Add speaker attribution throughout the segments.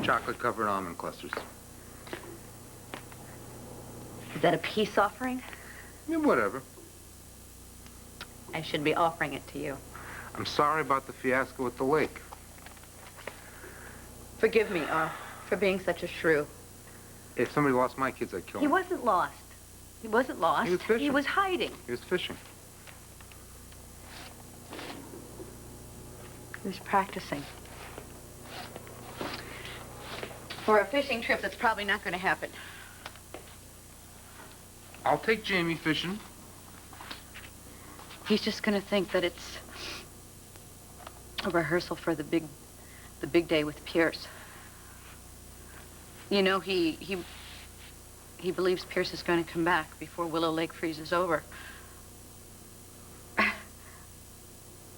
Speaker 1: Chocolate-covered almond clusters.
Speaker 2: Is that a peace offering?
Speaker 1: Yeah, whatever.
Speaker 2: I should be offering it to you.
Speaker 1: I'm sorry about the fiasco at the lake.
Speaker 2: Forgive me, for being such a shrew.
Speaker 1: If somebody lost my kids, I'd kill him.
Speaker 2: He wasn't lost. He wasn't lost.
Speaker 1: He was fishing.
Speaker 2: He was hiding.
Speaker 1: He was fishing.
Speaker 2: He was practicing. For a fishing trip that's probably not going to happen.
Speaker 1: I'll take Jamie fishing.
Speaker 2: He's just going to think that it's a rehearsal for the big day with Pierce. You know, he believes Pierce is going to come back before Willow Lake freezes over.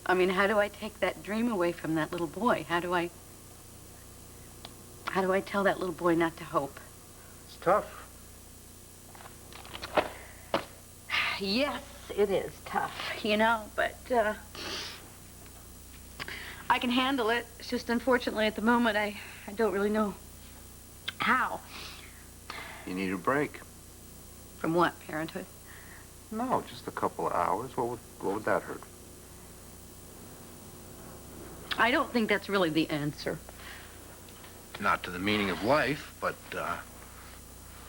Speaker 2: I mean, how do I take that dream away from that little boy? How do I tell that little boy not to hope?
Speaker 1: It's tough.
Speaker 2: Yes, it is tough, you know, but I can handle it. It's just unfortunately at the moment I don't really know how.
Speaker 1: You need a break.
Speaker 2: From what, parenthood?
Speaker 1: No, just a couple of hours. What would that hurt?
Speaker 2: I don't think that's really the answer.
Speaker 1: Not to the meaning of life, but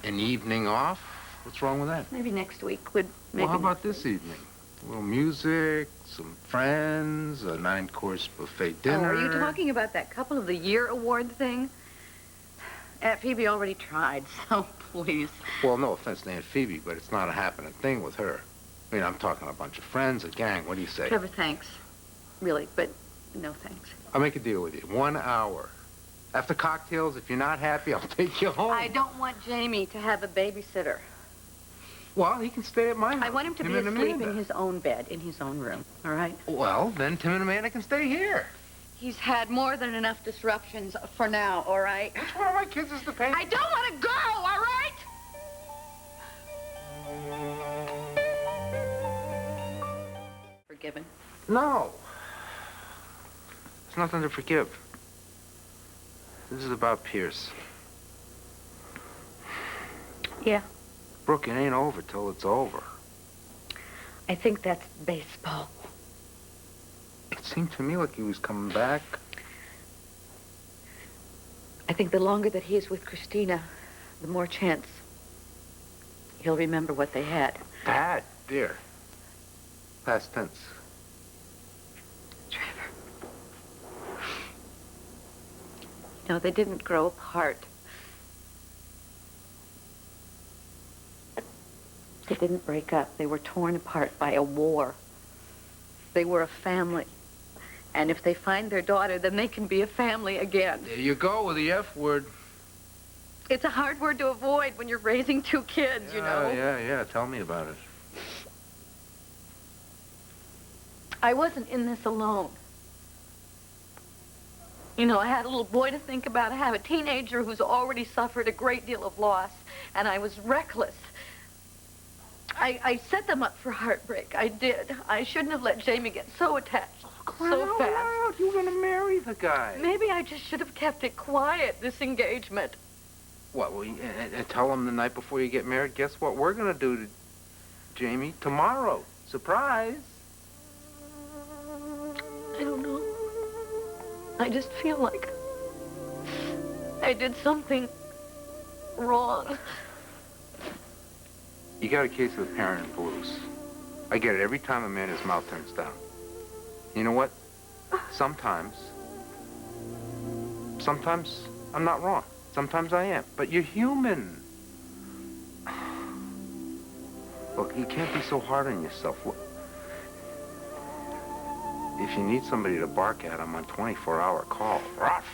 Speaker 1: an evening off? What's wrong with that?
Speaker 2: Maybe next week would make
Speaker 1: Well, how about this evening? A little music, some friends, a 9-course buffet dinner.
Speaker 2: Oh, are you talking about that Couple of the Year award thing? Aunt Phoebe already tried, so please.
Speaker 1: Well, no offense to Aunt Phoebe, but it's not a happening thing with her. I mean, I'm talking a bunch of friends, a gang. What do you say?
Speaker 2: Trevor, thanks. Really, but no thanks.
Speaker 1: I'll make a deal with you. 1 hour. After cocktails, if you're not happy, I'll take you home.
Speaker 2: I don't want Jamie to have a babysitter.
Speaker 1: Well, he can stay at my house.
Speaker 2: I want him to be asleep in his own bed, in his own room, all right?
Speaker 1: Well, then Tim and Amanda can stay here.
Speaker 2: He's had more than enough disruptions for now, all right?
Speaker 1: Which one of my kids is the pain?
Speaker 2: I don't want to go, all right? Forgiven?
Speaker 1: No. There's nothing to forgive. This is about Pierce.
Speaker 2: Yeah.
Speaker 1: Brooke, it ain't over till it's over.
Speaker 2: I think that's baseball.
Speaker 1: It seemed to me like he was coming back.
Speaker 2: I think the longer that he is with Christina, the more chance he'll remember what they had.
Speaker 1: Had, dear. Past tense.
Speaker 2: Trevor. No, they didn't grow apart. They didn't break up. They were torn apart by a war. They were a family. And if they find their daughter, then they can be a family again.
Speaker 1: There you go with the F word.
Speaker 2: It's a hard word to avoid when you're raising 2 kids, you know.
Speaker 1: Yeah. Tell me about it.
Speaker 2: I wasn't in this alone. You know, I had a little boy to think about. I have a teenager who's already suffered a great deal of loss, and I was reckless. I set them up for heartbreak. I did. I shouldn't have let Jamie get so attached so fast.
Speaker 1: You were going to marry the guy.
Speaker 2: Maybe I just should have kept it quiet, this engagement.
Speaker 1: What, well, and tell him the night before you get married, guess what we're going to do to Jamie tomorrow? Surprise.
Speaker 2: I don't know. I just feel like I did something wrong.
Speaker 1: You got a case of the parent blues. I get it every time a man's mouth turns down. You know what? Sometimes I'm not wrong. Sometimes I am. But you're human. Look, you can't be so hard on yourself. Look, if you need somebody to bark at, I'm on 24-hour call. Ruff!